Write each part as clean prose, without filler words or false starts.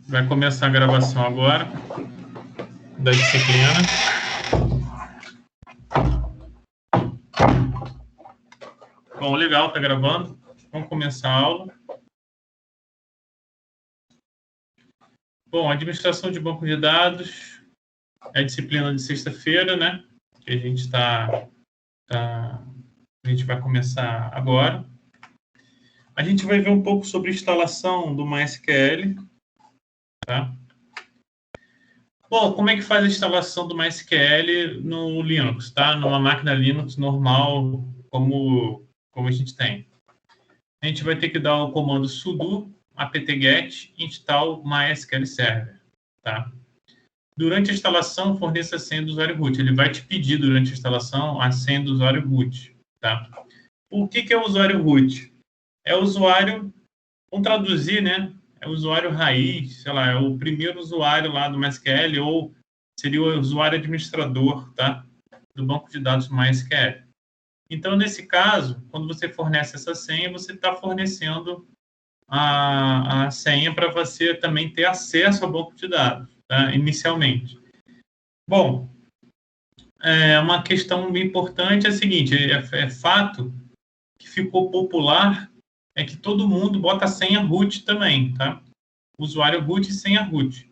Vai começar a gravação agora da disciplina. Bom, legal, tá gravando. Vamos começar a aula. Bom, administração de banco de dados é a disciplina de sexta-feira, né? Que a gente a gente vai começar agora. A gente vai ver um pouco sobre instalação do MySQL, tá? Bom, como é que faz a instalação do MySQL no Linux, tá? Numa máquina Linux normal, como a gente tem. A gente vai ter que dar o comando sudo apt-get install MySQL Server, tá? Durante a instalação, forneça a senha do usuário root. Ele vai te pedir durante a instalação a senha do usuário root, tá? O que é o usuário root? É o usuário, vamos traduzir, né? É o usuário raiz, sei lá, é o primeiro usuário lá do MySQL ou seria o usuário administrador, tá? Do banco de dados MySQL. Então, nesse caso, quando você fornece essa senha, você está fornecendo a senha para você também ter acesso ao banco de dados, tá? Inicialmente. Bom, uma questão bem importante é a seguinte, é fato que ficou popular é que todo mundo bota a senha root também, tá? Usuário root e senha root.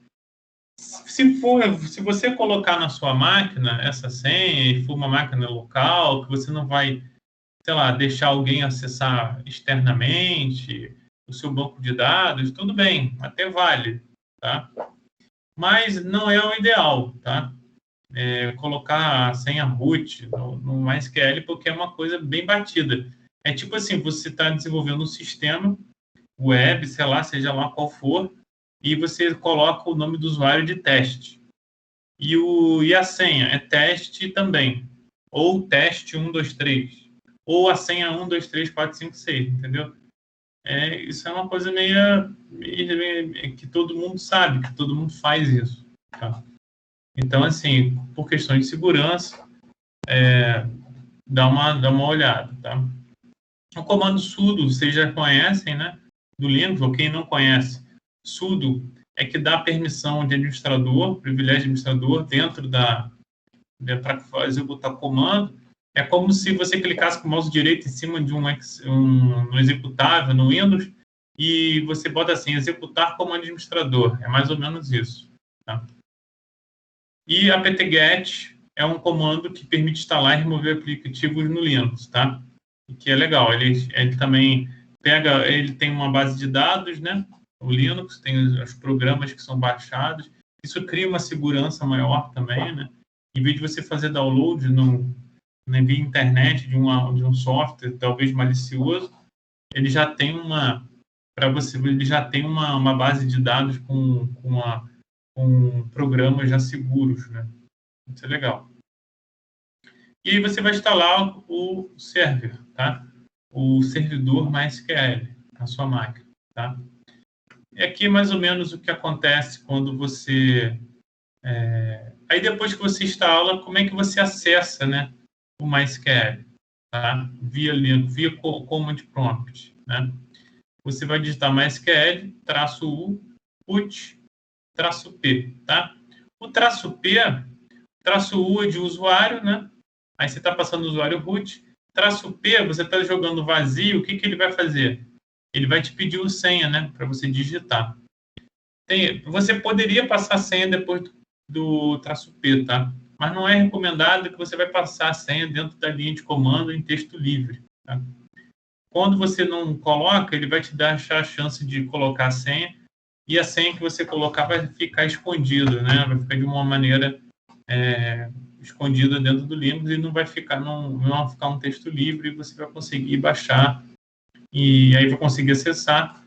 Se você colocar na sua máquina essa senha e for uma máquina local, que você não vai, sei lá, deixar alguém acessar externamente o seu banco de dados, tudo bem, até vale, tá? Mas não é o ideal, tá? Colocar a senha root no MySQL porque é uma coisa bem batida. É tipo assim, você está desenvolvendo um sistema web, sei lá, seja lá qual for, e você coloca o nome do usuário de teste. E a senha é teste também. Ou teste 123. Ou a senha 1, 2, 3, 4, 5, 6, entendeu? Isso é uma coisa meio que todo mundo sabe, que todo mundo faz isso. Tá? Então, assim, por questões de segurança, dá uma olhada, tá? O comando sudo, vocês já conhecem, né? Do Linux, ou quem não conhece, sudo é que dá permissão de administrador, privilégio de administrador dentro para executar comando. É como se você clicasse com o mouse direito em cima de um executável no Windows e você bota assim, executar como administrador. É mais ou menos isso. Tá? E apt-get é um comando que permite instalar e remover aplicativos no Linux, tá? E que é legal. Ele também ele tem uma base de dados, né? O Linux tem os programas que são baixados. Isso cria uma segurança maior também, né? Em vez de você fazer download via internet de um software talvez malicioso, ele já tem uma base de dados com programas já seguros, né? Isso é legal. E aí você vai instalar o server, tá? O servidor MySQL na sua máquina, tá? E aqui mais ou menos o que acontece quando você... Aí depois que você instala, como é que você acessa, né, o MySQL? Tá? Via Command Prompt, né? Você vai digitar MySQL, -u, put, -p, tá? O -u é de usuário, né? Aí você está passando o usuário root. -p, você está jogando vazio, o que ele vai fazer? Ele vai te pedir o senha, né? Para você digitar. Você poderia passar a senha depois do -p, tá? Mas não é recomendado que você vai passar a senha dentro da linha de comando em texto livre, tá? Quando você não coloca, ele vai te dar a chance de colocar a senha e a senha que você colocar vai ficar escondida, né? Vai ficar de uma maneira escondida dentro do Linux e não vai ficar um texto livre, você vai conseguir baixar e aí vai conseguir acessar.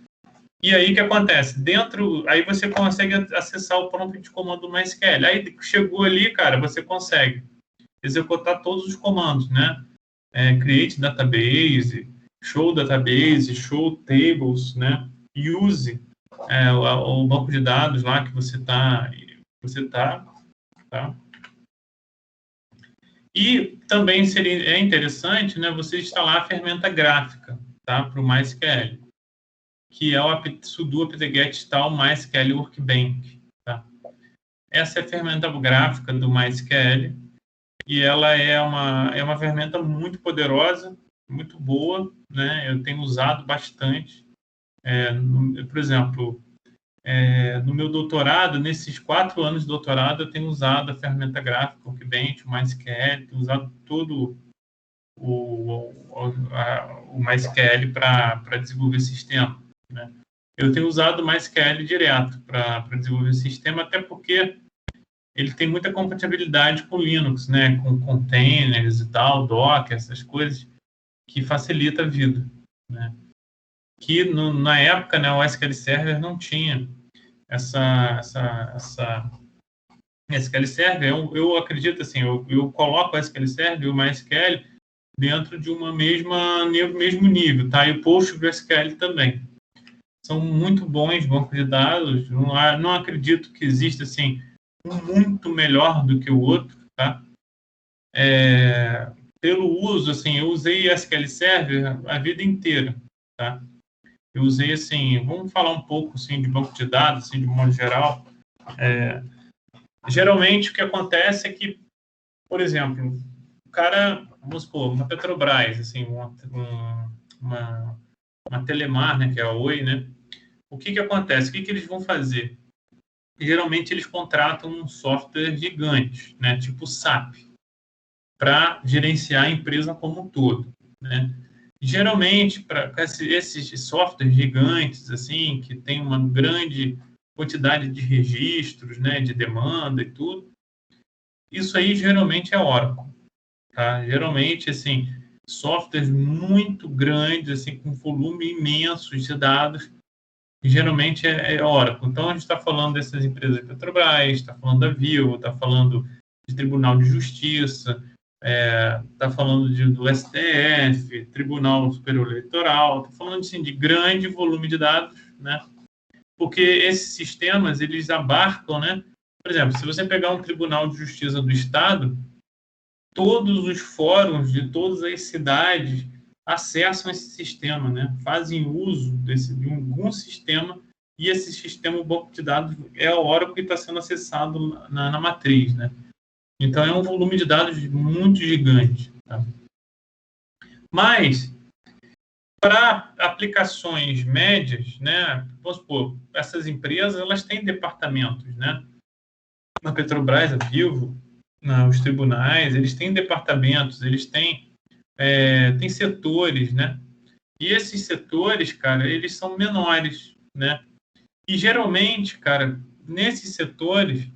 E aí o que acontece? Aí você consegue acessar o prompt de comando do MySQL. Aí chegou ali, cara, você consegue executar todos os comandos, né? Create database, show database, show tables, né? Use o banco de dados lá que você tá, tá? E também é interessante, né, você instalar a ferramenta gráfica, tá, para o MySQL. que é o sudo apt-get install MySQL Workbench. Tá? Essa é a ferramenta gráfica do MySQL e ela é uma ferramenta muito poderosa, muito boa, né? Eu tenho usado bastante. Por exemplo, no meu doutorado, nesses 4 anos de doutorado, eu tenho usado a ferramenta gráfica, o Workbench, o MySQL, tenho usado todo o MySQL para desenvolver sistema, né? Eu tenho usado o MySQL direto para desenvolver sistema, até porque ele tem muita compatibilidade com Linux, né? Com containers e tal, Docker, essas coisas, que facilita a vida, né? Que na época, né, o SQL Server não tinha essa SQL Server. Eu acredito assim, eu coloco o SQL Server e o MySQL dentro de mesmo nível, tá? E o PostgreSQL também. São muito bons bancos de dados. Não acredito que exista assim um muito melhor do que o outro, tá? Pelo uso, assim, eu usei SQL Server a vida inteira, tá? Eu usei, assim, vamos falar um pouco, assim, de banco de dados, assim, de modo geral. Geralmente, o que acontece é que, por exemplo, o cara, vamos supor, uma Petrobras, assim, uma Telemar, né, que é a Oi, né? O que acontece? O que eles vão fazer? Geralmente, eles contratam um software gigante, né, tipo SAP, para gerenciar a empresa como um todo, né? Geralmente, para esses softwares gigantes, assim, que tem uma grande quantidade de registros, né, de demanda e tudo, isso aí geralmente é Oracle, tá? Geralmente, assim, softwares muito grandes, assim, com volume imenso de dados, geralmente é Oracle. Então, a gente está falando dessas empresas Petrobras, está falando da Vivo, está falando de Tribunal de Justiça, está falando do STF, Tribunal Superior Eleitoral, está falando assim, de grande volume de dados, né? Porque esses sistemas, eles abarcam, né? Por exemplo, se você pegar um Tribunal de Justiça do Estado, todos os fóruns de todas as cidades acessam esse sistema, né? Fazem uso de algum sistema e esse sistema, o banco de dados, é a hora que está sendo acessado na matriz, né? Então, é um volume de dados muito gigante. Tá? Mas, para aplicações médias, né, vamos supor, essas empresas elas têm departamentos, né? Na Petrobras, a Vivo, os tribunais, eles têm departamentos, eles têm setores, né? E esses setores, cara, eles são menores, né? E geralmente, cara, nesses setores,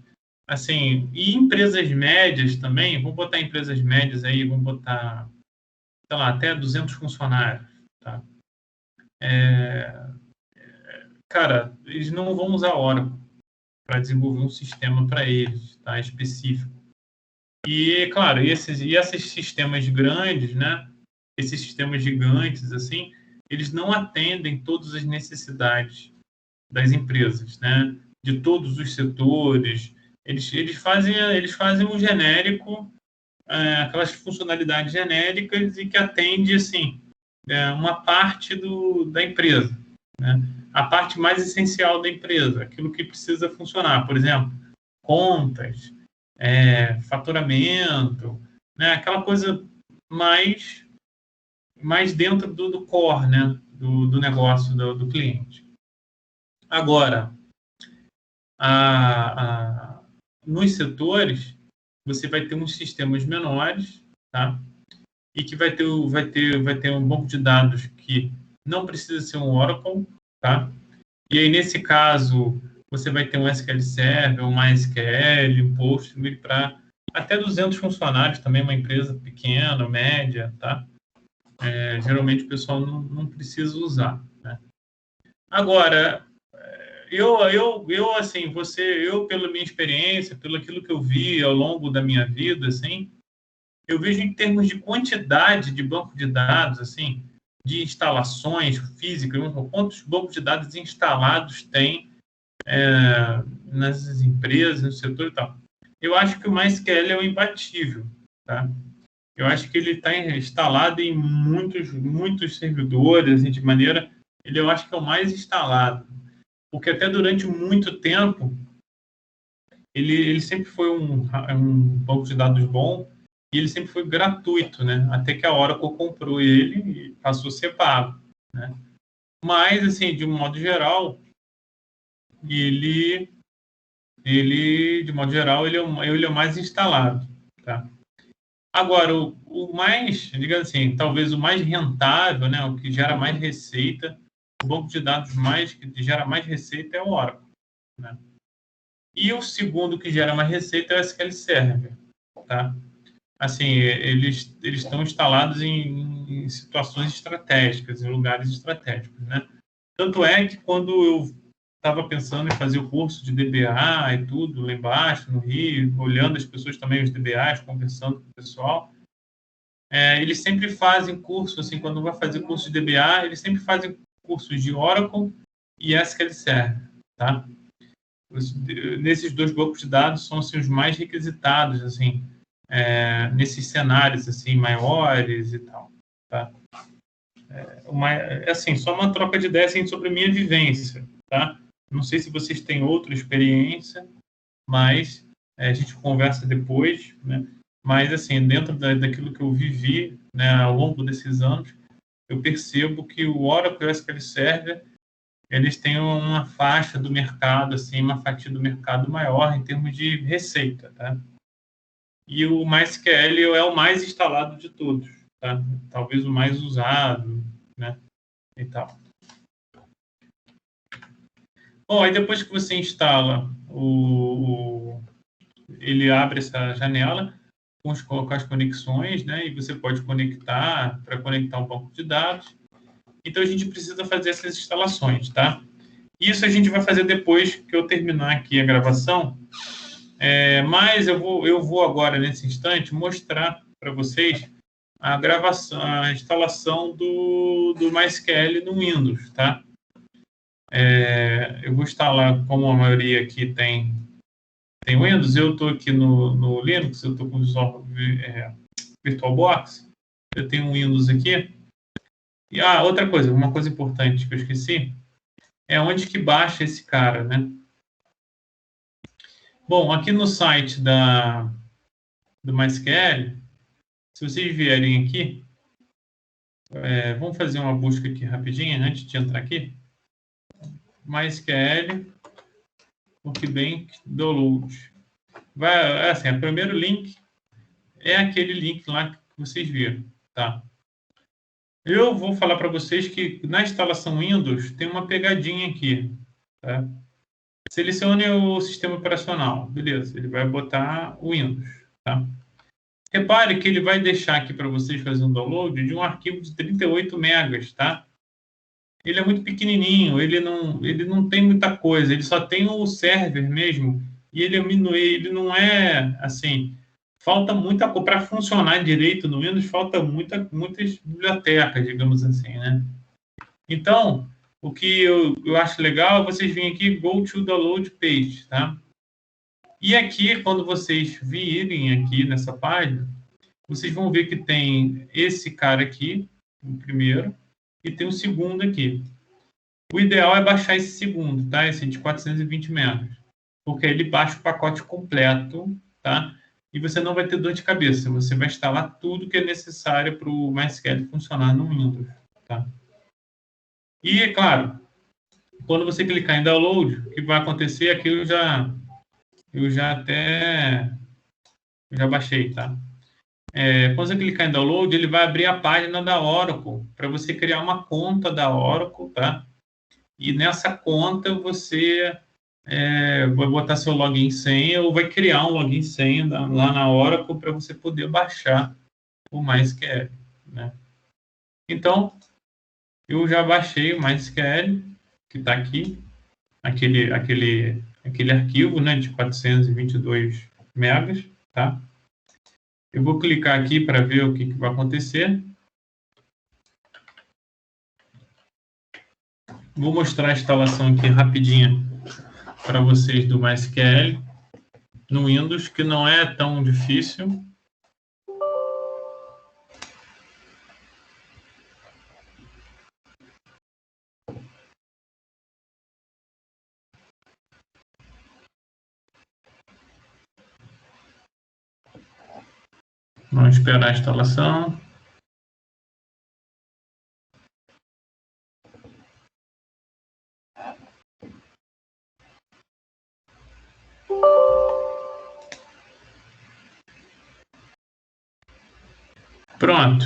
assim, e empresas médias também, vamos botar empresas médias aí, vamos botar, sei lá, até 200 funcionários, tá? Cara, eles não vão usar Oracle para desenvolver um sistema para eles, tá? Específico. E, claro, esses sistemas grandes, né? Esses sistemas gigantes, assim, eles não atendem todas as necessidades das empresas, né? De todos os setores. Eles fazem um genérico, aquelas funcionalidades genéricas e que atende, assim, uma parte da empresa, né? A parte mais essencial da empresa, aquilo que precisa funcionar. Por exemplo, contas, faturamento, né? Aquela coisa mais dentro do core, né? Do negócio do cliente. Agora, nos setores, você vai ter uns sistemas menores, tá? E que vai ter um banco de dados que não precisa ser um Oracle, tá? E aí, nesse caso, você vai ter um SQL Server, um MySQL, um Postgre para até 200 funcionários, também uma empresa pequena, média, tá? Geralmente o pessoal não precisa usar, né? Agora, assim, pela minha experiência, pelo aquilo que eu vi ao longo da minha vida, assim, eu vejo em termos de quantidade de banco de dados, assim, de instalações físicas, quantos bancos de dados instalados tem nessas empresas, no setor e tal. Eu acho que o MySQL é o imbatível, tá? Eu acho que ele está instalado em muitos servidores, assim, de maneira ele eu acho que é o mais instalado, porque até durante muito tempo ele sempre foi um banco de dados bom e ele sempre foi gratuito, né? Até que a Oracle comprou ele e passou a ser pago, né? Mas, assim, de um modo geral, ele de modo geral, ele é o mais instalado, tá? Agora, o mais, digamos assim, talvez o mais rentável, né, o que gera mais receita, o banco de dados que gera mais receita é o Oracle, né? E o segundo que gera mais receita é o SQL Server, tá? Assim, eles estão instalados em situações estratégicas, em lugares estratégicos, né? Tanto é que quando eu estava pensando em fazer o curso de DBA e tudo, lá embaixo, no Rio, olhando as pessoas também, os DBAs, conversando com o pessoal, eles sempre fazem curso, assim, quando vai fazer curso de DBA, eles sempre fazem cursos de Oracle e SQL Server, tá? Nesses dois bancos de dados são assim, os mais requisitados, assim, nesses cenários assim maiores e tal, tá? Assim, só uma troca de ideia assim, sobre a minha vivência, tá? Não sei se vocês têm outra experiência, mas a gente conversa depois, né? Mas, assim, dentro daquilo que eu vivi, né, ao longo desses anos, eu percebo que o Oracle e o SQL Server, eles têm uma faixa do mercado, assim, uma fatia do mercado maior em termos de receita, tá? E o MySQL é o mais instalado de todos, tá? Talvez o mais usado, né? E tal. Bom, aí depois que você instala ele abre essa janela com as conexões, né? E você pode conectar para conectar um banco de dados. Então a gente precisa fazer essas instalações, tá? Isso a gente vai fazer depois que eu terminar aqui a gravação. Mas eu vou agora nesse instante mostrar para vocês a gravação, a instalação do MySQL no Windows, tá? Eu vou instalar, como a maioria aqui tem Windows, eu estou aqui no Linux, eu estou com o Visual VirtualBox, eu tenho um Windows aqui. E outra coisa, uma coisa importante que eu esqueci, é onde que baixa esse cara, né? Bom, aqui no site do MySQL, se vocês vierem aqui, vamos fazer uma busca aqui rapidinho, antes de entrar aqui. MySQL, Workbench Download. Assim, o primeiro link é aquele link lá que vocês viram, tá? Eu vou falar para vocês que na instalação Windows tem uma pegadinha aqui, tá? Selecione o sistema operacional, beleza? Ele vai botar o Windows, tá? Repare que ele vai deixar aqui para vocês fazer um download de um arquivo de 38 megas, tá? Ele é muito pequenininho, ele não tem muita coisa, ele só tem o server mesmo, e ele não é, assim, falta muita coisa, para funcionar direito no Windows, falta muitas bibliotecas, digamos assim, né? Então, o que eu acho legal é vocês virem aqui, go to download page, tá? E aqui, quando vocês virem aqui nessa página, vocês vão ver que tem esse cara aqui, o primeiro, e tem o segundo aqui. O ideal é baixar esse segundo, tá? Esse de 420 megas, porque ele baixa o pacote completo, tá? E você não vai ter dor de cabeça, você vai instalar tudo que é necessário para o MySQL funcionar no Windows, tá? E, é claro, quando você clicar em download, o que vai acontecer é que eu já baixei, tá? Quando você clicar em download, ele vai abrir a página da Oracle para você criar uma conta da Oracle, tá? E nessa conta você vai botar seu login e senha ou vai criar um login e senha lá na Oracle para você poder baixar o MySQL, né? Então, eu já baixei o MySQL, que está aqui, aquele arquivo, né, de 422 megas, tá? Eu vou clicar aqui para ver o que vai acontecer. Vou mostrar a instalação aqui rapidinha para vocês do MySQL no Windows, que não é tão difícil. Vamos esperar a instalação. Pronto.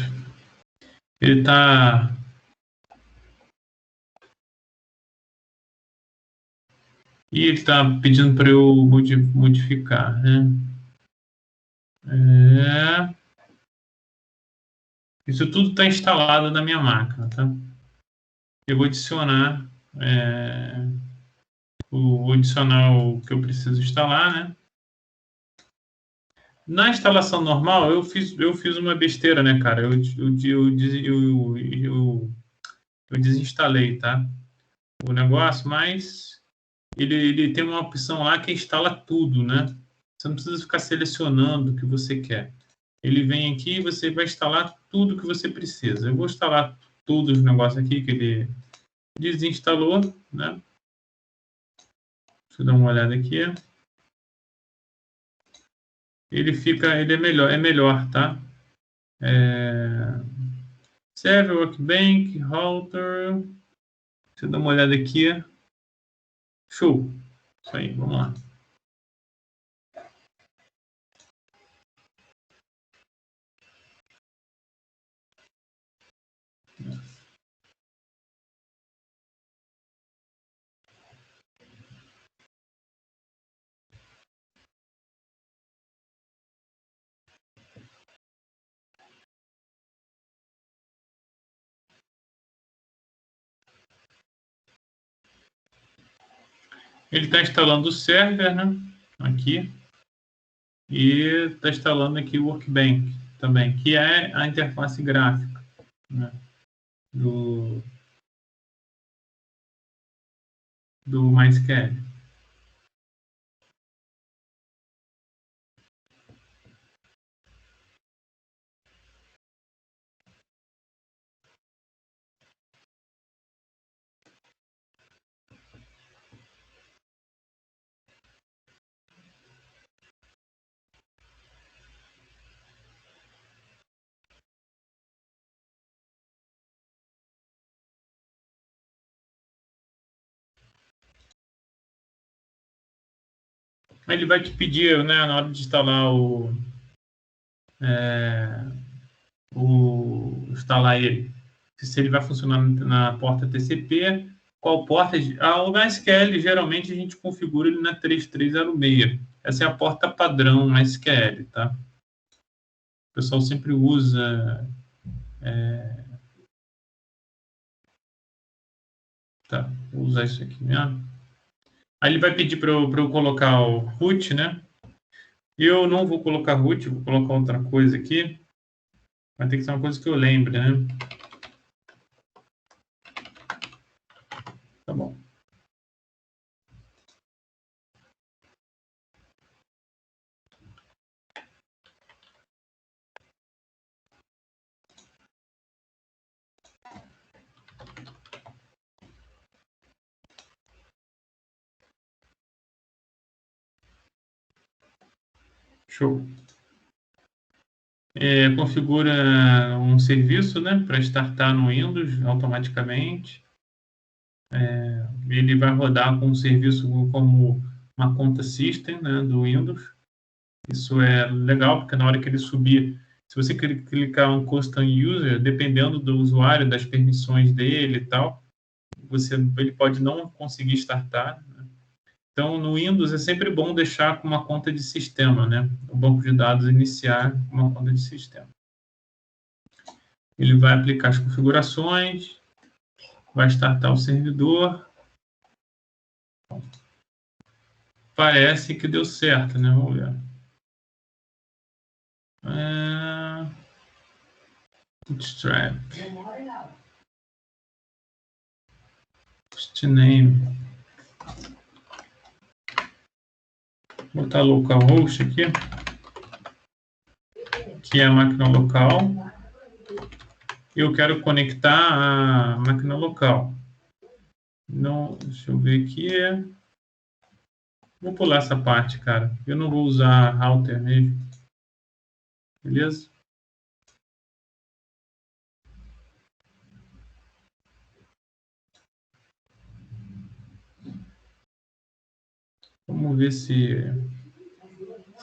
Ele está... E ele está pedindo para eu modificar, né? Isso tudo está instalado na minha máquina, tá? Eu vou adicionar... vou adicionar o que eu preciso instalar, né? Na instalação normal, eu fiz uma besteira, né, cara? Eu desinstalei, tá? O negócio, mas ele tem uma opção lá que instala tudo, né? Você não precisa ficar selecionando o que você quer. Ele vem aqui e você vai instalar tudo que você precisa. Eu vou instalar todos os negócios aqui que ele desinstalou, né? Deixa eu dar uma olhada aqui. Ele é melhor, tá? Server, Workbench, Router. Deixa eu dar uma olhada aqui. Show. Isso aí, vamos lá. Ele está instalando o server, né? Aqui. E está instalando aqui o Workbench também, que é a interface gráfica, né? do MySQL. Ele vai te pedir, né, na hora de instalar instalar ele, se ele vai funcionar na porta TCP, qual porta. O MySQL, geralmente, a gente configura ele na 3306. Essa é a porta padrão MySQL, tá? O pessoal sempre usa... Tá, vou usar isso aqui mesmo. Aí ele vai pedir para eu colocar o root, né? Eu não vou colocar root, vou colocar outra coisa aqui. Vai ter que ser uma coisa que eu lembre, né? Tá bom. Show. Configura um serviço, né, para startar no Windows automaticamente. Ele vai rodar com um serviço como uma conta system, né, do Windows. Isso é legal, porque na hora que ele subir, se você clicar um custom user, dependendo do usuário, das permissões dele e tal, ele pode não conseguir startar, né? Então, no Windows é sempre bom deixar com uma conta de sistema, né? O banco de dados iniciar com uma conta de sistema. Ele vai aplicar as configurações, vai startar o servidor. Parece que deu certo, né? Vamos ver. Bootstrap. Hostname. Vou botar localhost aqui, que é a máquina local. Eu quero conectar a máquina local. Não, deixa eu ver aqui. Vou pular essa parte, cara. Eu não vou usar router mesmo. Beleza? Vamos ver se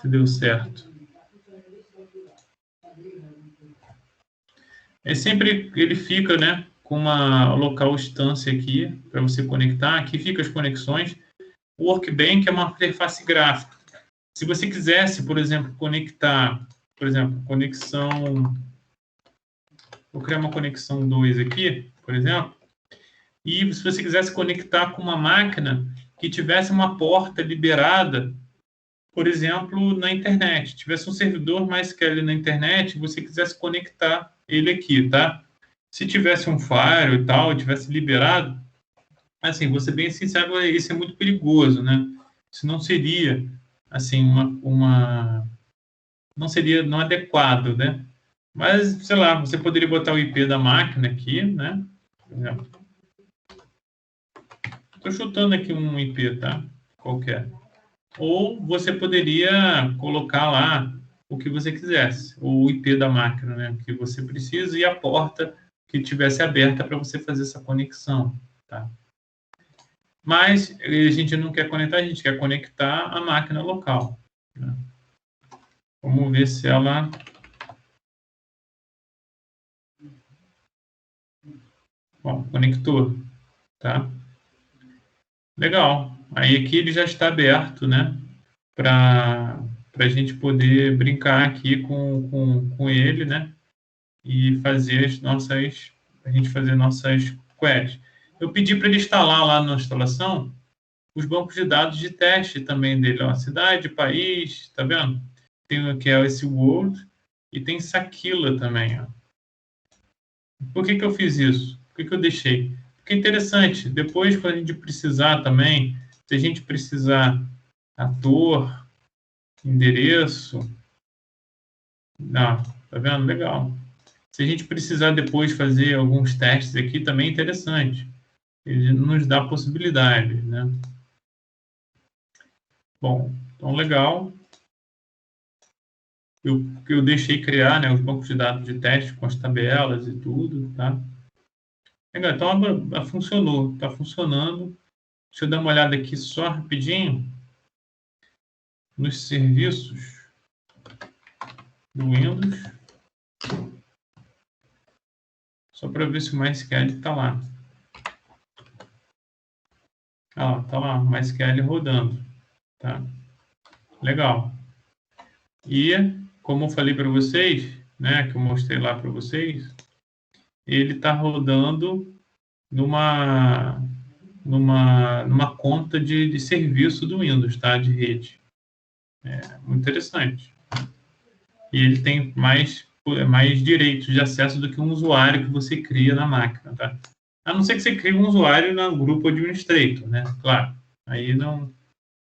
deu certo. Sempre ele fica, né, com uma local instância aqui para você conectar. Aqui fica as conexões. O Workbench é uma interface gráfica. Se você quisesse, por exemplo, conectar, por exemplo, conexão... Vou criar uma conexão 2 aqui, por exemplo. E se você quisesse conectar com uma máquina que tivesse uma porta liberada, por exemplo, na internet, tivesse um servidor MySQL na internet, você quisesse conectar ele aqui, tá? Se tivesse um firewall e tal, tivesse liberado, assim, vou ser bem sincero, isso é muito perigoso, né? Isso não seria, assim, não adequado, né? Mas, sei lá, você poderia botar o IP da máquina aqui, né? Por exemplo. Estou chutando aqui um IP, tá? Qualquer. Ou você poderia colocar lá o que você quisesse, o IP da máquina, né, que você precisa, e a porta que tivesse aberta para você fazer essa conexão, tá? Mas a gente não quer conectar, a gente quer conectar a máquina local, né? Vamos ver se ela... Bom, conectou, tá? Legal. Aí aqui ele já está aberto, né, para a gente poder brincar aqui com ele, né, e fazer a gente fazer nossas queries. Eu pedi para ele instalar lá na instalação os bancos de dados de teste também dele, ó, cidade, país, tá vendo? Tem o que é esse World e tem Sakila também, ó. Por que eu fiz isso? Por que eu deixei? Porque é interessante, depois quando a gente precisar também, se a gente precisar ator, endereço, não, tá vendo? Legal. Se a gente precisar depois fazer alguns testes aqui, também é interessante. Ele nos dá possibilidades, né? Bom, então legal. Eu deixei criar, né, os bancos de dados de teste com as tabelas e tudo, tá? Legal, então funcionou, está funcionando. Deixa eu dar uma olhada aqui só rapidinho nos serviços do Windows, só para ver se o MySQL está lá. Ah, tá lá, o MySQL rodando, tá? Legal. E, como eu falei para vocês, né, que eu mostrei lá para vocês, ele está rodando numa conta de serviço do Windows, tá? De rede. É muito interessante. E ele tem mais direitos de acesso do que um usuário que você cria na máquina, tá? A não ser que você crie um usuário no grupo administrator, né? Claro. Aí não...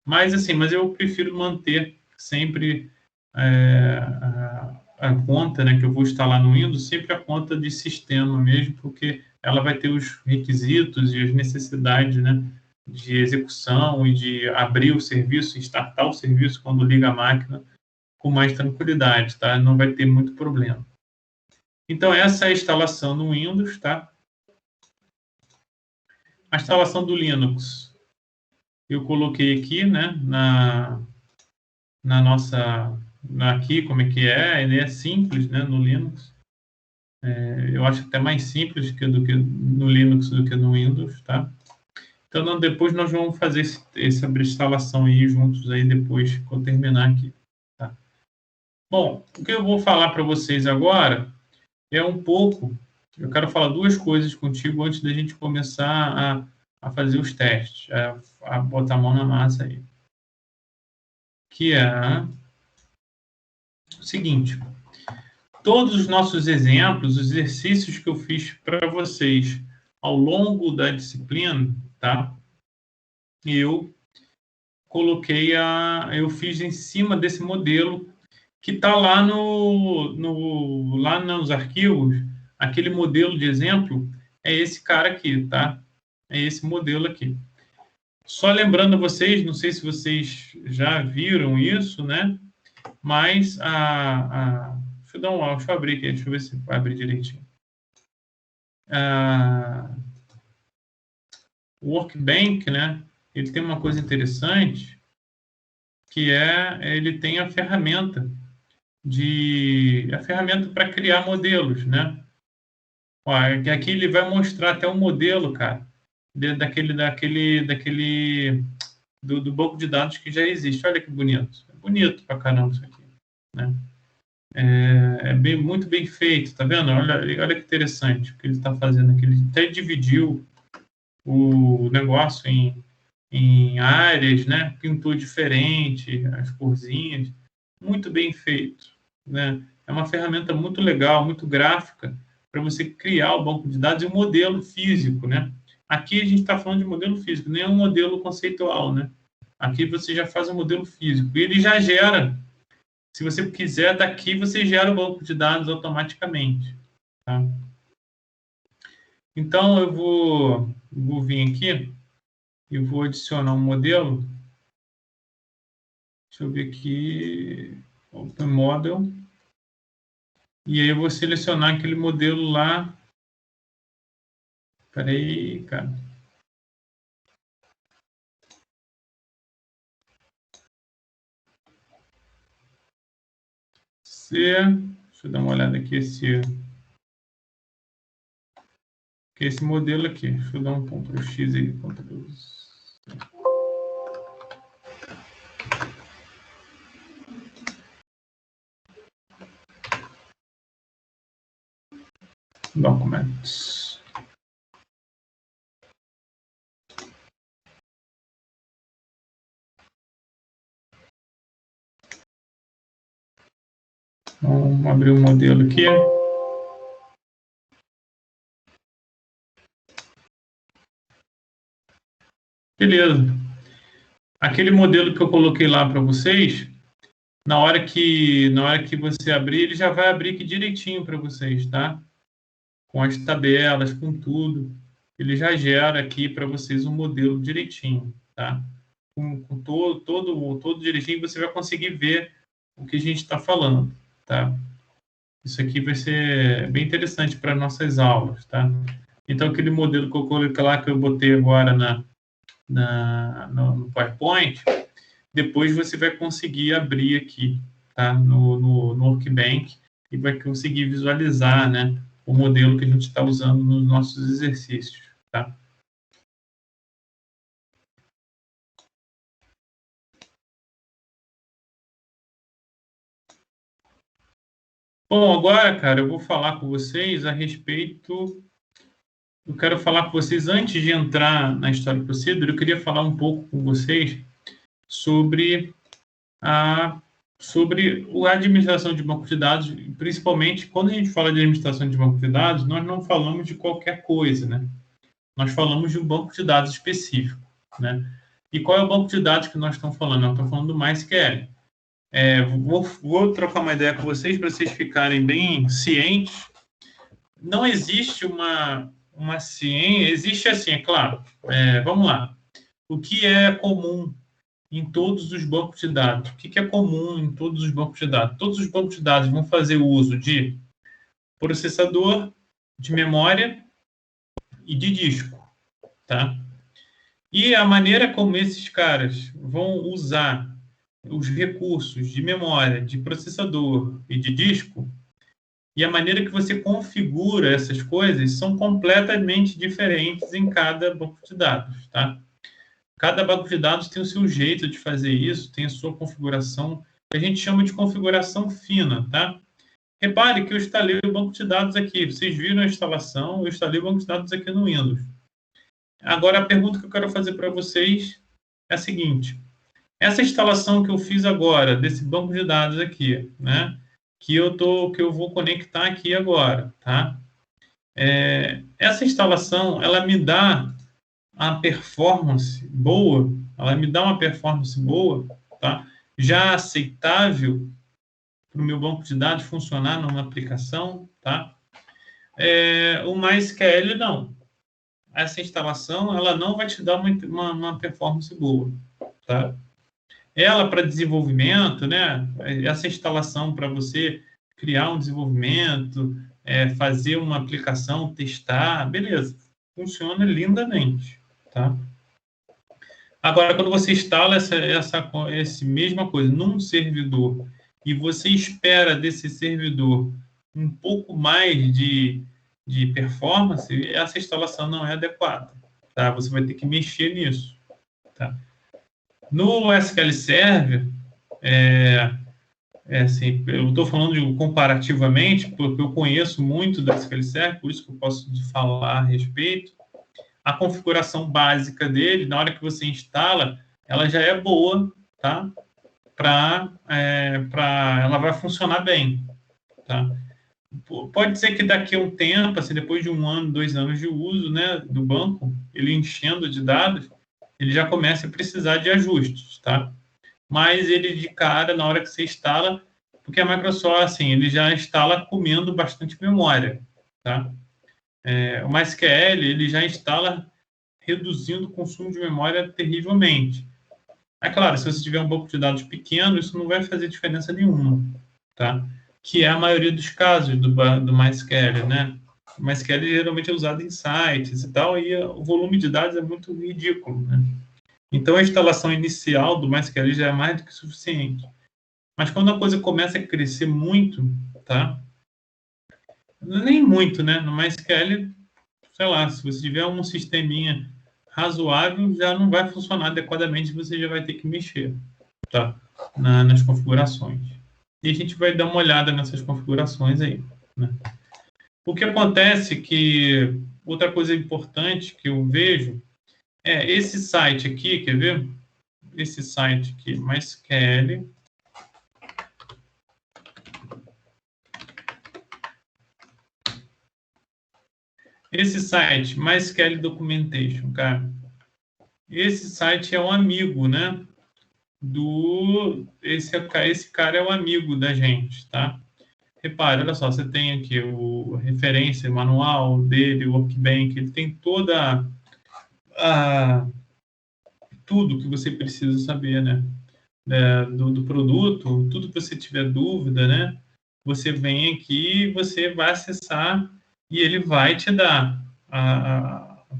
Mas, assim, eu prefiro manter sempre a conta, né, que eu vou instalar no Windows, sempre a conta de sistema mesmo, porque ela vai ter os requisitos e as necessidades, né, de execução e de abrir o serviço, startar o serviço quando liga a máquina com mais tranquilidade, tá? Não vai ter muito problema. Então, essa é a instalação no Windows, tá? A instalação do Linux, eu coloquei aqui, né, na nossa... Aqui, como é que é? Ele é simples, né, no Linux. Eu acho até mais simples do que no Linux do que no Windows, tá? Então, depois nós vamos fazer essa instalação aí juntos aí depois, quando terminar aqui, tá? Bom, o que eu vou falar para vocês agora é um pouco... Eu quero falar duas coisas contigo antes da gente começar a fazer os testes, a botar a mão na massa aí. Que é o seguinte: todos os nossos exemplos, os exercícios que eu fiz para vocês ao longo da disciplina, tá? Eu eu fiz em cima desse modelo que está lá lá nos arquivos. Aquele modelo de exemplo é esse cara aqui, tá? É esse modelo aqui. Só lembrando a vocês, não sei se vocês já viram isso, né? Mas deixa eu abrir aqui, deixa eu ver se vai abrir direitinho. O Workbench, né? Ele tem uma coisa interessante, que ele tem a ferramenta para criar modelos, né? Ó, aqui ele vai mostrar até um modelo, cara, do banco de dados que já existe. Olha que bonito. É bonito pra caramba isso aqui, né? Muito bem feito, tá vendo? Olha que interessante o que ele está fazendo aqui. Ele até dividiu o negócio em áreas, né? Pintou diferente as corzinhas. Muito bem feito, né? É uma ferramenta muito legal, muito gráfica, para você criar o banco de dados e um modelo físico, né? Aqui a gente está falando de modelo físico, nem um modelo conceitual, né? Aqui você já faz um modelo físico. E ele já gera, se você quiser, daqui você gera o banco de dados automaticamente, tá? Então, eu vou vir aqui e vou adicionar um modelo. Deixa eu ver aqui, Open Model. E aí eu vou selecionar aquele modelo lá. Espera aí, cara. Deixa eu dar uma olhada aqui, esse modelo aqui. Deixa eu dar um Ctrl X aí, Ctrl Z. Documents. Vamos abrir um modelo aqui. Beleza. Aquele modelo que eu coloquei lá para vocês, na hora que você abrir, ele já vai abrir aqui direitinho para vocês, tá? Com as tabelas, com tudo. Ele já gera aqui para vocês um modelo direitinho, tá? Com todo direitinho, você vai conseguir ver o que a gente está falando, tá? Isso aqui vai ser bem interessante para nossas aulas, tá? Então, aquele modelo que eu coloquei lá, que eu botei agora no PowerPoint, depois você vai conseguir abrir aqui, tá? No Workbench e vai conseguir visualizar, né, o modelo que a gente está usando nos nossos exercícios, tá? Bom, agora, cara, eu vou falar com vocês a respeito. Eu quero falar com vocês, antes de entrar na Story Procedure, eu queria falar um pouco com vocês sobre a administração de banco de dados, principalmente quando a gente fala de administração de banco de dados, nós não falamos de qualquer coisa, né? Nós falamos de um banco de dados específico, né? E qual é o banco de dados que nós estamos falando? Nós estamos falando do MySQL. Vou trocar uma ideia com vocês para vocês ficarem bem cientes. Não existe uma ciência, existe assim, é claro. Vamos lá. O que é comum em todos os bancos de dados? O que é comum em todos os bancos de dados? Todos os bancos de dados vão fazer uso de processador, de memória e de disco, tá? E a maneira como esses caras vão usar os recursos de memória, de processador e de disco, e a maneira que você configura essas coisas são completamente diferentes em cada banco de dados, tá? Cada banco de dados tem o seu jeito de fazer isso, tem a sua configuração, que a gente chama de configuração fina, tá? Repare que eu instalei o banco de dados aqui. Vocês viram a instalação, eu instalei o banco de dados aqui no Windows. Agora, a pergunta que eu quero fazer para vocês é a seguinte. Essa instalação que eu fiz agora, desse banco de dados aqui, né? Que eu vou conectar aqui agora, tá? Essa instalação, ela me dá a performance boa, tá? Já aceitável para o meu banco de dados funcionar numa aplicação, tá? O MySQL não. Essa instalação, ela não vai te dar uma performance boa, tá? Ela para desenvolvimento, né? Essa instalação para você criar um desenvolvimento, fazer uma aplicação, testar, beleza, funciona lindamente, tá? Agora, quando você instala essa mesma coisa num servidor e você espera desse servidor um pouco mais de performance, essa instalação não é adequada. Tá? Você vai ter que mexer nisso. Tá? No SQL Server, assim, eu estou falando comparativamente, porque eu conheço muito do SQL Server, por isso que eu posso falar a respeito. A configuração básica dele, na hora que você instala, ela já é boa, tá? Ela vai funcionar bem, tá? Pode ser que daqui a um tempo, assim, depois de 1 ano, 2 anos de uso, né, do banco, ele enchendo de dados, ele já começa a precisar de ajustes, tá? Mas ele de cara, na hora que você instala, porque a Microsoft, assim, ele já instala comendo bastante memória, tá? O MySQL, ele já instala reduzindo o consumo de memória terrivelmente. É claro, se você tiver um banco de dados pequeno, isso não vai fazer diferença nenhuma, tá? Que é a maioria dos casos do MySQL, né? O MySQL geralmente é usado em sites e tal, e o volume de dados é muito ridículo, né? Então, a instalação inicial do MySQL já é mais do que suficiente. Mas quando a coisa começa a crescer muito, tá? Nem muito, né? No MySQL, sei lá, se você tiver um sisteminha razoável, já não vai funcionar adequadamente, você já vai ter que mexer, tá? Nas configurações. E a gente vai dar uma olhada nessas configurações aí, né? O que acontece que outra coisa importante que eu vejo é esse site aqui, quer ver? Esse site aqui, MySQL. Esse site, MySQL Documentation, cara. Esse site é um amigo, né? Esse cara é um amigo da gente, tá? Repare, olha só, você tem aqui o referência, o manual dele, o Workbench, ele tem toda tudo que você precisa saber, né? Do produto, tudo que você tiver dúvida, né? Você vem aqui, você vai acessar e ele vai te dar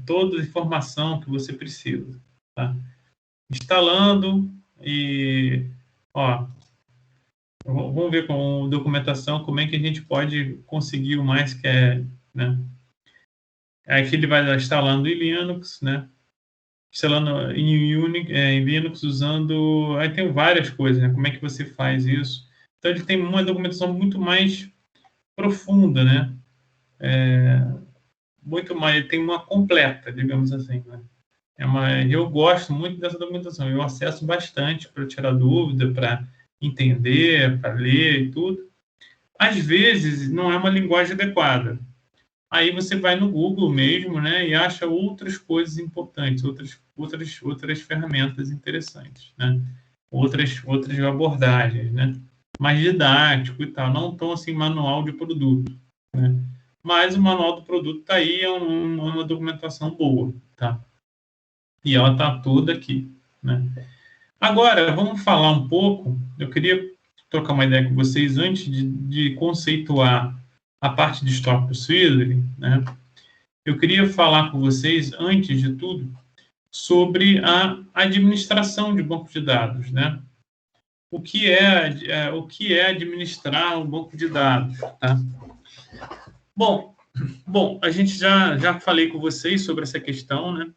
toda a informação que você precisa, tá? Instalando e, ó, vamos ver com documentação como é que a gente pode conseguir o MySQL, né? Aqui ele vai estar instalando em Linux, né? Instalando em Linux usando... Aí tem várias coisas, né? Como é que você faz isso? Então, ele tem uma documentação muito mais profunda, né? Muito mais... Ele tem uma completa, digamos assim, né? Eu gosto muito dessa documentação. Eu acesso bastante para tirar dúvida, para entender, para ler e tudo. Às vezes, não é uma linguagem adequada. Aí você vai no Google mesmo, né, e acha outras coisas importantes, outras ferramentas interessantes, né? Outras abordagens, né? Mais didático e tal, não tão assim manual de produto, né? Mas o manual do produto está aí, é uma documentação boa, tá? E ela está toda aqui, né? Agora, vamos falar um pouco, eu queria trocar uma ideia com vocês antes de conceituar a parte de Stock Procedure, né? Eu queria falar com vocês, antes de tudo, sobre a administração de banco de dados, né? O que é administrar um banco de dados, tá? Bom, a gente já falei com vocês sobre essa questão, né?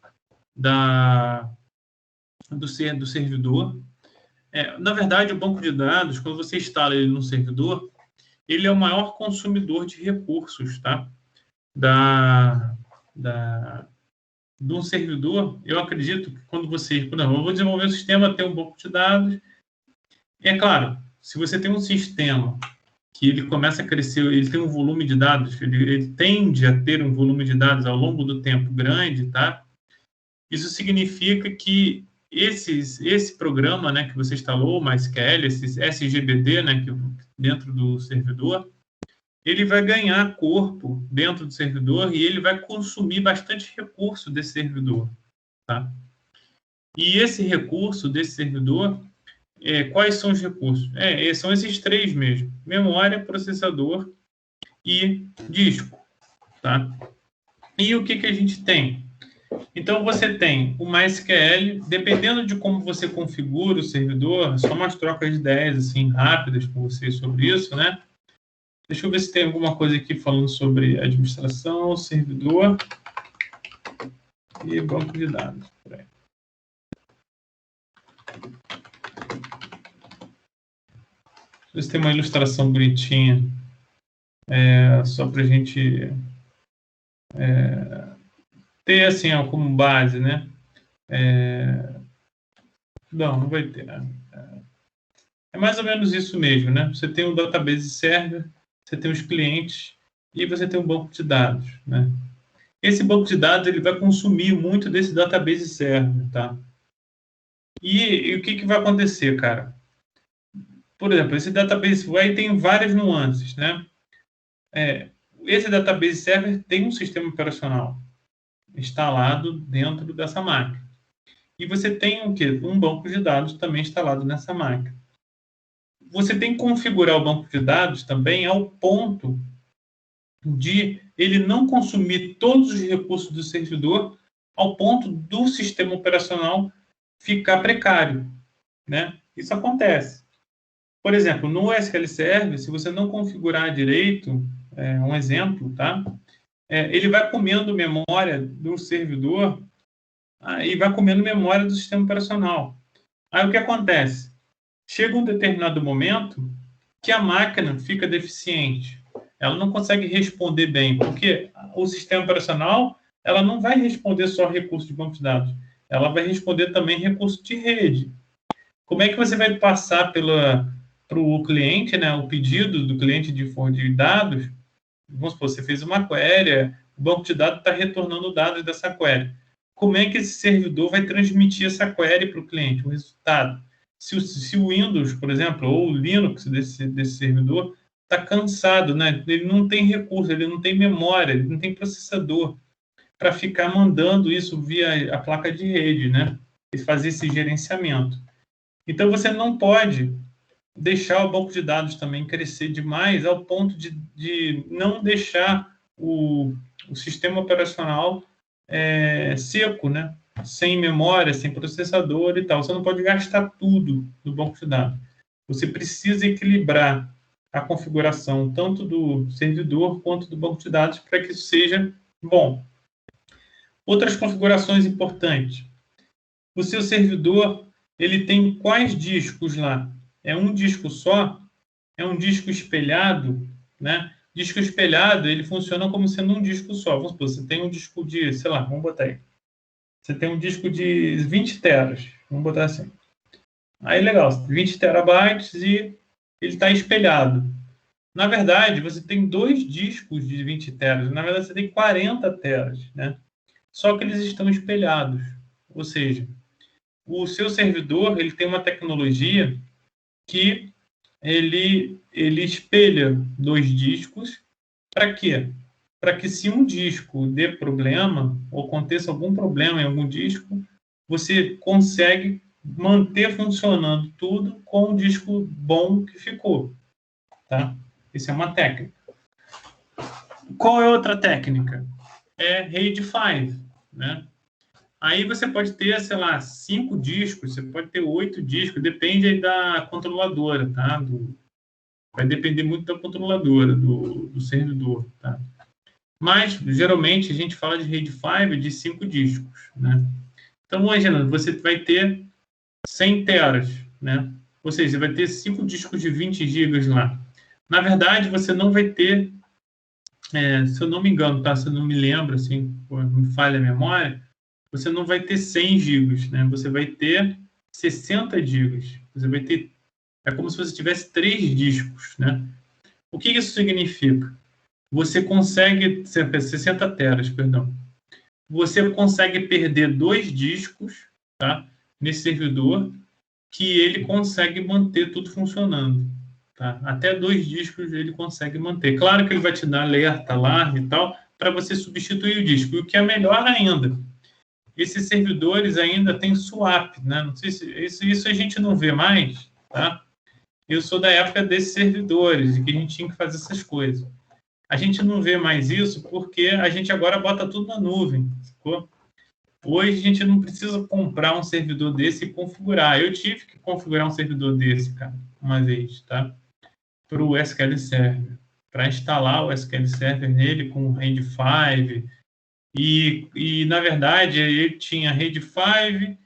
Do servidor. Na verdade, o banco de dados, quando você instala ele no servidor, ele é o maior consumidor de recursos, tá? De um servidor. Eu acredito que quando você... Por exemplo, eu vou desenvolver um sistema, ter um banco de dados. E é claro, se você tem um sistema que ele começa a crescer, ele tem um volume de dados, ele tende a ter um volume de dados ao longo do tempo grande, tá? Isso significa que esse programa, né, que você instalou, o MySQL, esse SGBD, né, que dentro do servidor, ele vai ganhar corpo dentro do servidor e ele vai consumir bastante recurso desse servidor, tá? E esse recurso desse servidor, quais são os recursos? São esses três mesmo: memória, processador e disco, tá? E o que a gente tem? Então, você tem o MySQL, dependendo de como você configura o servidor, só umas trocas de ideias assim, rápidas com vocês sobre isso, né? Deixa eu ver se tem alguma coisa aqui falando sobre administração, servidor e banco de dados. Deixa eu ver se tem uma ilustração bonitinha, só para a gente ter assim, ó, como base, né? Não vai ter. É mais ou menos isso mesmo, né? Você tem um database server, você tem os clientes e você tem um banco de dados, né? Esse banco de dados ele vai consumir muito desse database server, tá? E o que vai acontecer, cara? Por exemplo, esse database aí tem várias nuances, né? Esse database server tem um sistema operacional instalado dentro dessa máquina. E você tem o quê? Um banco de dados também instalado nessa máquina. Você tem que configurar o banco de dados também ao ponto de ele não consumir todos os recursos do servidor ao ponto do sistema operacional ficar precário, né? Isso acontece. Por exemplo, no SQL Server, se você não configurar direito, um exemplo, tá? Ele vai comendo memória do servidor e vai comendo memória do sistema operacional. Aí o que acontece? Chega um determinado momento que a máquina fica deficiente. Ela não consegue responder bem, porque o sistema operacional ela não vai responder só recurso de banco de dados, ela vai responder também recurso de rede. Como é que você vai passar para o cliente, né, o pedido do cliente de dados? Vamos supor, você fez uma query, o banco de dados está retornando dados dessa query. Como é que esse servidor vai transmitir essa query para o cliente, o resultado? Se o Windows, por exemplo, ou o Linux desse servidor está cansado, né? Ele não tem recurso, ele não tem memória, ele não tem processador para ficar mandando isso via a placa de rede, né? E fazer esse gerenciamento. Então, você não pode deixar o banco de dados também crescer demais ao ponto de não deixar o sistema operacional seco, né? Sem memória, sem processador e tal. Você não pode gastar tudo no banco de dados. Você precisa equilibrar a configuração tanto do servidor quanto do banco de dados para que isso seja bom. Outras configurações importantes. O seu servidor ele tem quais discos lá? É um disco só? É um disco espelhado? Né? Disco espelhado, ele funciona como sendo um disco só. Vamos supor, você tem um disco de, sei lá, vamos botar aí. Você tem um disco de 20 teras, vamos botar assim. Aí, legal, 20 terabytes e ele está espelhado. Na verdade, você tem dois discos de 20 teras. Na verdade, você tem 40 teras, né? Só que eles estão espelhados. Ou seja, o seu servidor ele tem uma tecnologia que ele espelha dois discos. Para quê? Para que se um disco dê problema ou aconteça algum problema em algum disco, você consegue manter funcionando tudo com o disco bom que ficou. Tá? Isso é uma técnica. Qual é outra técnica? É RAID 5, né? Aí você pode ter, sei lá, 5 discos, você pode ter 8 discos, depende aí da controladora, tá? Vai depender muito da controladora, do servidor, tá? Mas, geralmente, a gente fala de RAID 5 de 5 discos, né? Então, imagina, você vai ter 100 teras, né? Ou seja, você vai ter 5 discos de 20 gigas lá. Na verdade, você não vai ter, se eu não me engano, tá? Se eu não me lembro, assim, me falha a memória, você não vai ter 100 gigas, né? Você vai ter 60 gigas. Você vai ter... É como se você tivesse 3 discos, né? O que isso significa? Você consegue... 60 teras, perdão. Você consegue perder 2 discos, tá? Nesse servidor, que ele consegue manter tudo funcionando. Tá? Até 2 discos ele consegue manter. Claro que ele vai te dar alerta lá e tal, para você substituir o disco. E o que é melhor ainda, esses servidores ainda têm swap, né? Não sei se isso a gente não vê mais, tá? Eu sou da época desses servidores, e que a gente tinha que fazer essas coisas. A gente não vê mais isso porque a gente agora bota tudo na nuvem, sacou? Hoje a gente não precisa comprar um servidor desse e configurar. Eu tive que configurar um servidor desse, cara, uma vez, tá? Para o SQL Server. Para instalar o SQL Server nele com o RAID 5. E na verdade, ele tinha RAID 5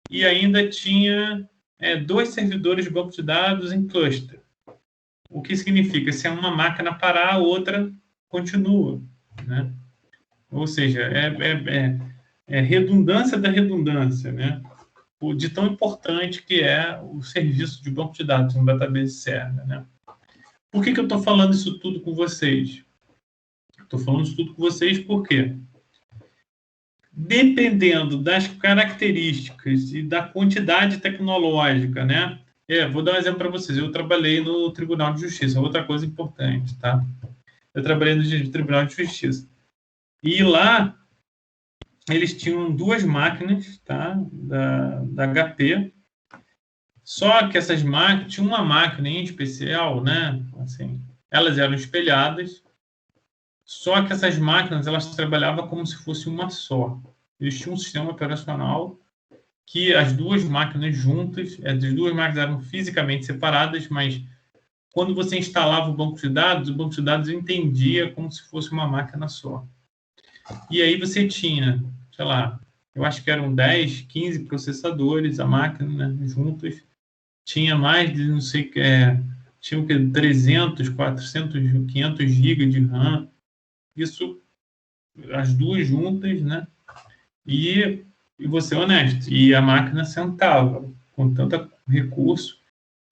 e ainda tinha 2 servidores de banco de dados em cluster. O que significa? Se uma máquina parar, a outra continua, né? Ou seja, é redundância da redundância, né? De tão importante que é o serviço de banco de dados no database server, né? Por que eu estou falando isso tudo com vocês? Estou falando isso tudo com vocês porque, dependendo das características e da quantidade tecnológica, né? Vou dar um exemplo para vocês. Eu trabalhei no Tribunal de Justiça, outra coisa importante, tá? Eu trabalhei no Tribunal de Justiça. E lá, eles tinham 2 máquinas, tá? Da HP. Só que essas máquinas, tinha uma máquina em especial, né? Assim, elas eram espelhadas, só que essas máquinas, elas trabalhavam como se fosse uma só. Eles tinham um sistema operacional que as 2 máquinas juntas, as 2 máquinas eram fisicamente separadas, mas quando você instalava o banco de dados entendia como se fosse uma máquina só. E aí você tinha, sei lá, eu acho que eram 10, 15 processadores, a máquina, né, juntos. Tinha mais de, não sei, tinha o que, 300, 400, 500 GB de RAM. Isso, as 2 juntas, né? E vou ser honesto, e a máquina sentava com tanto recurso,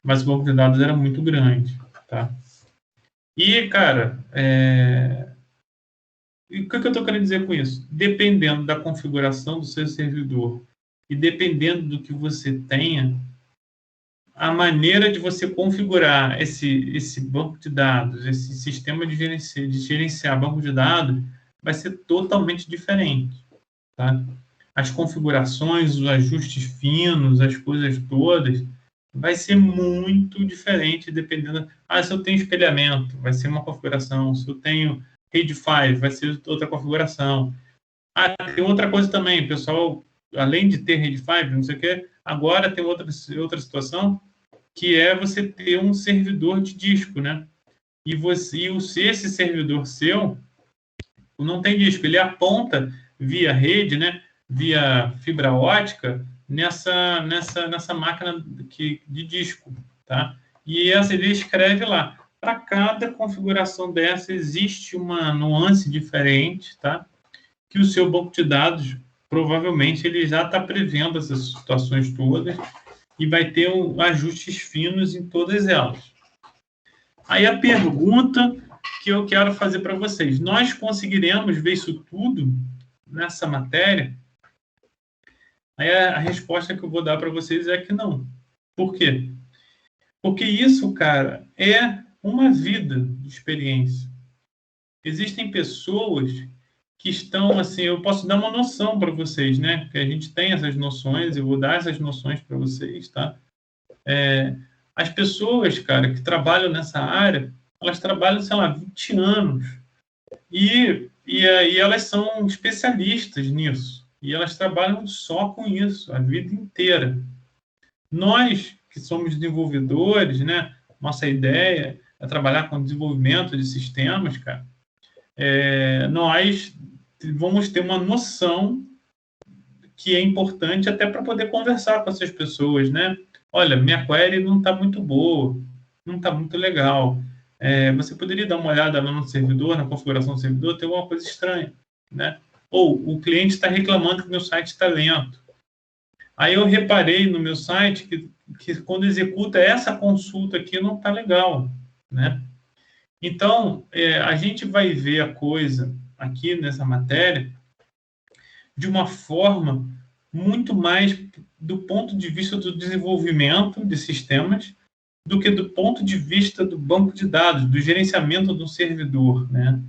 mas o banco de dados era muito grande, tá? E, cara, e o que eu estou querendo dizer com isso? Dependendo da configuração do seu servidor e dependendo do que você tenha, a maneira de você configurar esse banco de dados, esse sistema de gerenciar banco de dados, vai ser totalmente diferente, tá? As configurações, os ajustes finos, as coisas todas, vai ser muito diferente dependendo. Se eu tenho espelhamento, vai ser uma configuração. Se eu tenho RAID 5, vai ser outra configuração. Tem outra coisa também, pessoal, além de ter RAID 5, não sei o quê, agora tem outra situação, que é você ter um servidor de disco, né? Se esse servidor seu não tem disco, ele aponta via rede, né? Via fibra ótica nessa máquina de disco, tá? E ele escreve lá. Para cada configuração dessa existe uma nuance diferente, tá? Que o seu banco de dados provavelmente ele já está prevendo essas situações todas e vai ter ajustes finos em todas elas. Aí a pergunta que eu quero fazer para vocês: nós conseguiremos ver isso tudo nessa matéria? Aí a resposta que eu vou dar para vocês é que não. Por quê? Porque isso, cara, é uma vida de experiência. Existem pessoas que estão, assim, eu posso dar uma noção para vocês, né? Que a gente tem essas noções, eu vou dar essas noções para vocês, tá? As pessoas, cara, que trabalham nessa área, elas trabalham, sei lá, 20 anos. E aí elas são especialistas nisso. E elas trabalham só com isso, a vida inteira. Nós, que somos desenvolvedores, né? Nossa ideia é trabalhar com desenvolvimento de sistemas, cara. Nós vamos ter uma noção que é importante até para poder conversar com essas pessoas, né? Olha, minha query não está muito boa, não está muito legal. Você poderia dar uma olhada lá no servidor, na configuração do servidor, tem alguma coisa estranha, né? Ou o cliente está reclamando que o meu site está lento. Aí eu reparei no meu site que quando executa essa consulta aqui não está legal, né? Então, a gente vai ver a coisa aqui nessa matéria de uma forma muito mais do ponto de vista do desenvolvimento de sistemas do que do ponto de vista do banco de dados, do gerenciamento do servidor, né?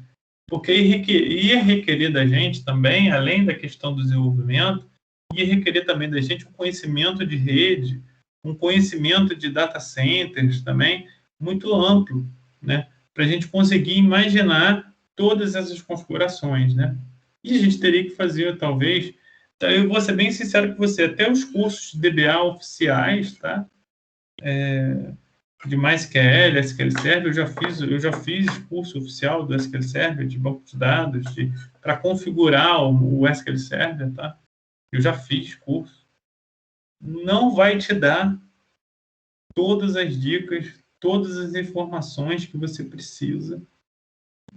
Porque ia requerer da gente também, além da questão do desenvolvimento, ia requerer também da gente um conhecimento de rede, um conhecimento de data centers também muito amplo, né? Para a gente conseguir imaginar todas essas configurações, né? E a gente teria que fazer, talvez, Então, eu vou ser bem sincero com você, até os cursos de DBA oficiais, tá? De MySQL, SQL Server, eu já fiz curso oficial do SQL Server, de banco de dados, para configurar o SQL Server, tá? Eu já fiz curso. Não vai te dar todas as dicas, todas as informações que você precisa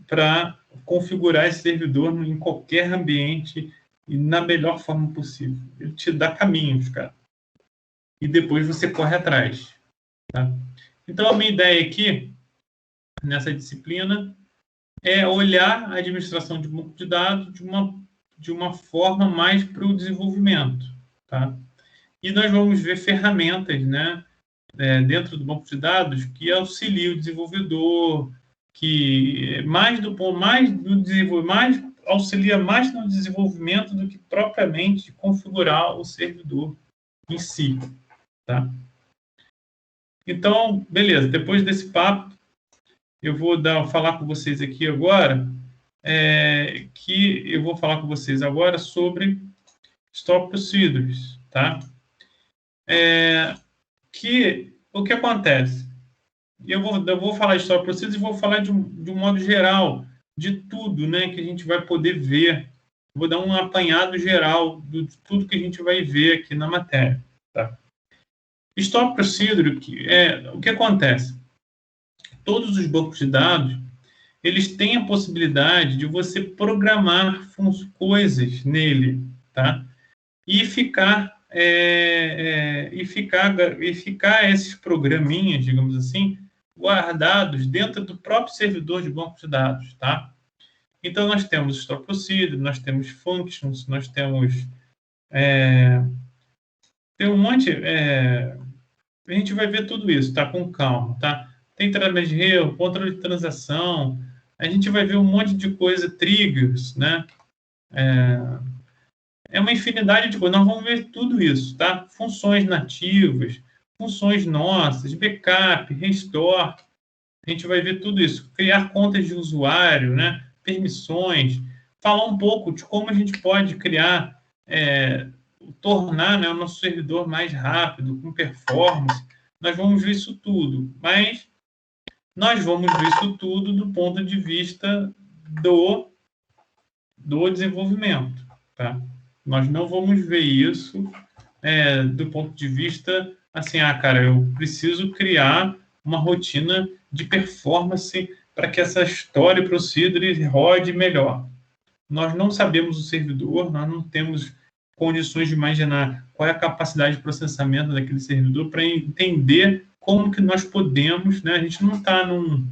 para configurar esse servidor em qualquer ambiente e na melhor forma possível. Ele te dá caminhos, cara. E depois você corre atrás, tá? Então, a minha ideia aqui, nessa disciplina, é olhar a administração de banco de dados de uma forma mais para o desenvolvimento, tá? E nós vamos ver ferramentas, né, dentro do banco de dados que auxiliam o desenvolvedor, que auxilia mais no desenvolvimento do que propriamente configurar o servidor em si, tá? Então, beleza, depois desse papo, eu vou falar com vocês aqui agora, sobre Stop Procedures, tá? O que acontece? Eu vou falar de Stop Procedures e vou falar de um modo geral, de tudo, né, que a gente vai poder ver. Vou dar um apanhado geral de tudo que a gente vai ver aqui na matéria, tá? Stop Procedure, o que acontece? Todos os bancos de dados, eles têm a possibilidade de você programar coisas nele, tá? E ficar esses programinhas, digamos assim, guardados dentro do próprio servidor de banco de dados, tá? Então, nós temos Stop Procedure, nós temos Functions, nós temos... tem um monte... a gente vai ver tudo isso, tá? Com calma, tá? Tem trama de erro, controle de transação, a gente vai ver um monte de coisa, triggers, né? É uma infinidade de coisas. Nós vamos ver tudo isso, tá? Funções nativas, funções nossas, backup, restore. A gente vai ver tudo isso. Criar contas de usuário, né? Permissões. Falar um pouco de como a gente pode criar, tornar, né, o nosso servidor mais rápido, com performance. Nós vamos ver isso tudo. Mas nós vamos ver isso tudo do ponto de vista do desenvolvimento, tá? Nós não vamos ver isso do ponto de vista assim, cara, eu preciso criar uma rotina de performance para que essa story procedure rode melhor. Nós não sabemos o servidor, nós não temos condições de imaginar qual é a capacidade de processamento daquele servidor para entender como que nós podemos, né? A gente não está num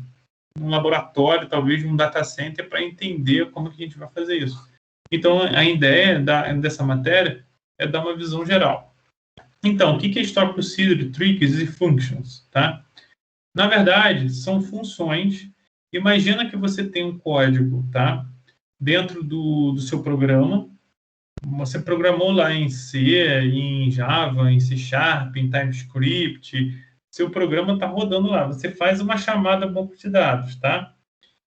laboratório, talvez num data center, para entender como que a gente vai fazer isso. Então, a ideia dessa matéria é dar uma visão geral. Então, o que é Stop Procedure, Tricks e Functions? Tá? Na verdade, são funções. Imagina que você tem um código, tá? Dentro do seu programa. Você programou lá em C, em Java, em C#, em TypeScript. Seu programa está rodando lá. Você faz uma chamada a banco de dados, tá?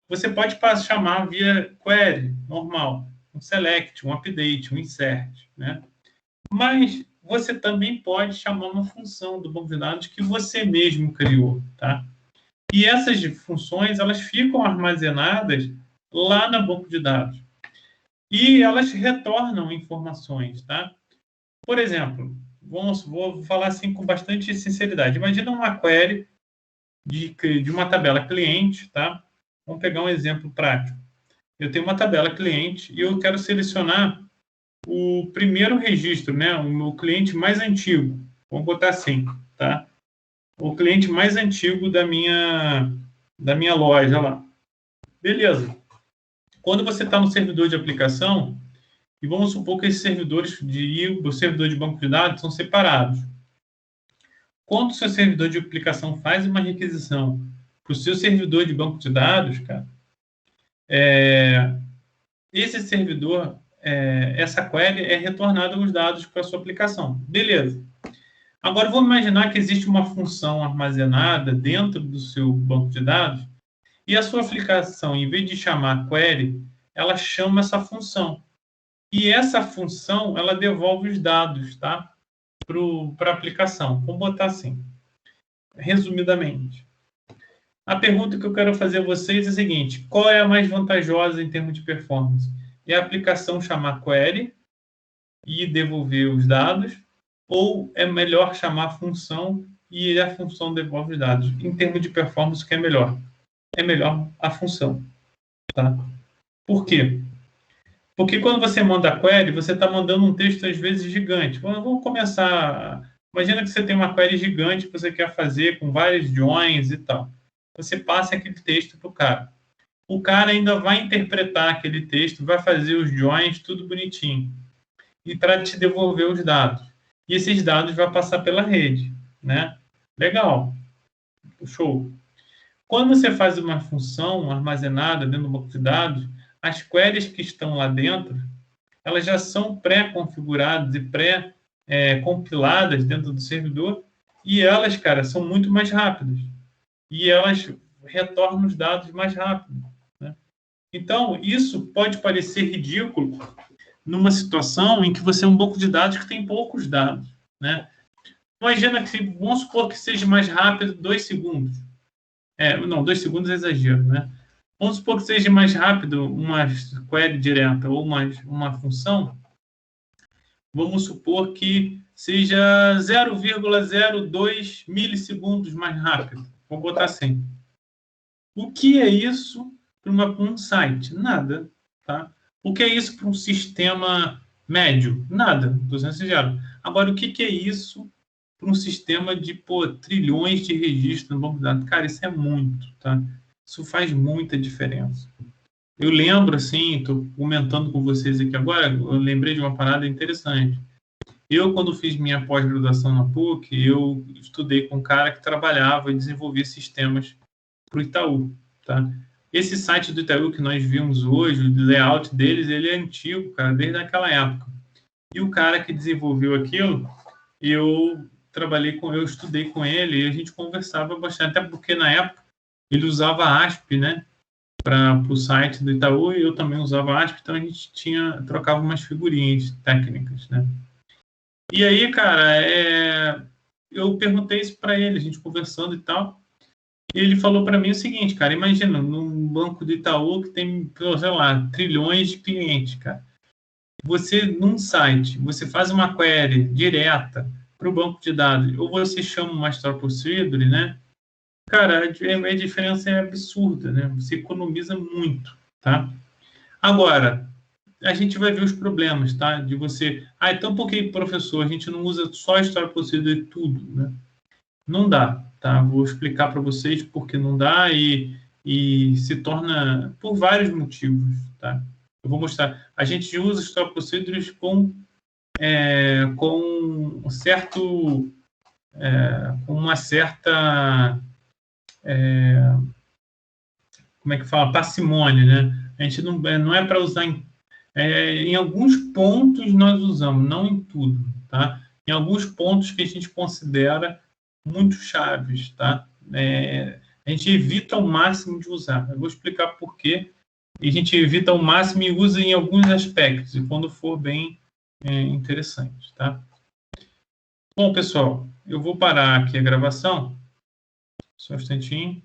Você pode chamar via query, normal. Um select, um update, um insert, né? Mas você também pode chamar uma função do banco de dados que você mesmo criou, tá? E essas funções, elas ficam armazenadas lá no banco de dados. E elas retornam informações, tá? Por exemplo, vou falar assim com bastante sinceridade. Imagina uma query de uma tabela cliente, tá? Vamos pegar um exemplo prático. Eu tenho uma tabela cliente e eu quero selecionar o primeiro registro, né? O meu cliente mais antigo. Vamos botar assim, tá? O cliente mais antigo da minha loja lá. Beleza. Quando você está no servidor de aplicação, e vamos supor que esses servidores o servidor de banco de dados são separados. Quando o seu servidor de aplicação faz uma requisição para o seu servidor de banco de dados, cara, esse servidor, essa query é retornada os dados para a sua aplicação. Beleza. Agora, vamos imaginar que existe uma função armazenada dentro do seu banco de dados e a sua aplicação, em vez de chamar query, ela chama essa função. E essa função, ela devolve os dados, tá? Para a aplicação. Vamos botar assim, resumidamente. A pergunta que eu quero fazer a vocês é a seguinte: qual é a mais vantajosa em termos de performance? É a aplicação chamar query e devolver os dados, ou é melhor chamar função e a função devolve os dados? Em termos de performance, o que é melhor? É melhor a função, tá? Por quê? Porque quando você manda a query, você está mandando um texto, às vezes, gigante. Vamos começar. Imagina que você tem uma query gigante que você quer fazer com vários joins e tal. Você passa aquele texto para o cara. O cara ainda vai interpretar aquele texto, vai fazer os joins, tudo bonitinho. E para te devolver os dados. E esses dados vão passar pela rede, né? Legal. Show. Quando você faz uma função armazenada dentro do banco de dados, as queries que estão lá dentro, elas já são pré-configuradas e pré-compiladas dentro do servidor, e elas, cara, são muito mais rápidas. E elas retornam os dados mais rápido, né? Então, isso pode parecer ridículo numa situação em que você é um banco de dados que tem poucos dados, né? Imagina que, vamos supor que seja mais rápido 2 segundos. Não, 2 segundos é exagero, né? Vamos supor que seja mais rápido uma query direta ou uma função. Vamos supor que seja 0,02 milissegundos mais rápido. Vou botar assim. O que é isso para um site? Nada, tá? O que é isso para um sistema médio? Nada, estou sendo sincero. Agora, o que é isso para um sistema de trilhões de registros no banco de dados? Cara, isso é muito, tá? Isso faz muita diferença. Eu lembro, assim, estou comentando com vocês aqui agora, eu lembrei de uma parada interessante. Eu, quando fiz minha pós-graduação na PUC, eu estudei com um cara que trabalhava e desenvolvia sistemas para o Itaú, tá? Esse site do Itaú que nós vimos hoje, o layout deles, ele é antigo, cara, desde aquela época. E o cara que desenvolveu aquilo, eu estudei com ele e a gente conversava bastante, até porque na época ele usava ASP, né, para o site do Itaú, e eu também usava ASP, então a gente trocava umas figurinhas técnicas, né? E aí, cara, eu perguntei isso para ele, a gente conversando e tal. E ele falou para mim o seguinte, cara, imagina, num banco do Itaú que tem, sei lá, trilhões de clientes, cara. Você, num site, você faz uma query direta para o banco de dados, ou você chama uma Store Procedure, né? Cara, a diferença é absurda, né? Você economiza muito, tá? Agora, a gente vai ver os problemas, tá? De você... então por que, professor, a gente não usa só Store Procedure e tudo, né? Não dá, tá? Vou explicar para vocês por que não dá e se torna por vários motivos, tá? Eu vou mostrar. A gente usa Store Procedures com um certo... com uma certa... como é que fala? Parcimônia, né? A gente não é para usar em alguns pontos nós usamos, não em tudo, tá? Em alguns pontos que a gente considera muito chaves, tá? A gente evita ao máximo de usar. Eu vou explicar por quê. E a gente evita ao máximo e usa em alguns aspectos, e quando for bem interessante, tá? Bom, pessoal, eu vou parar aqui a gravação. Só um instantinho.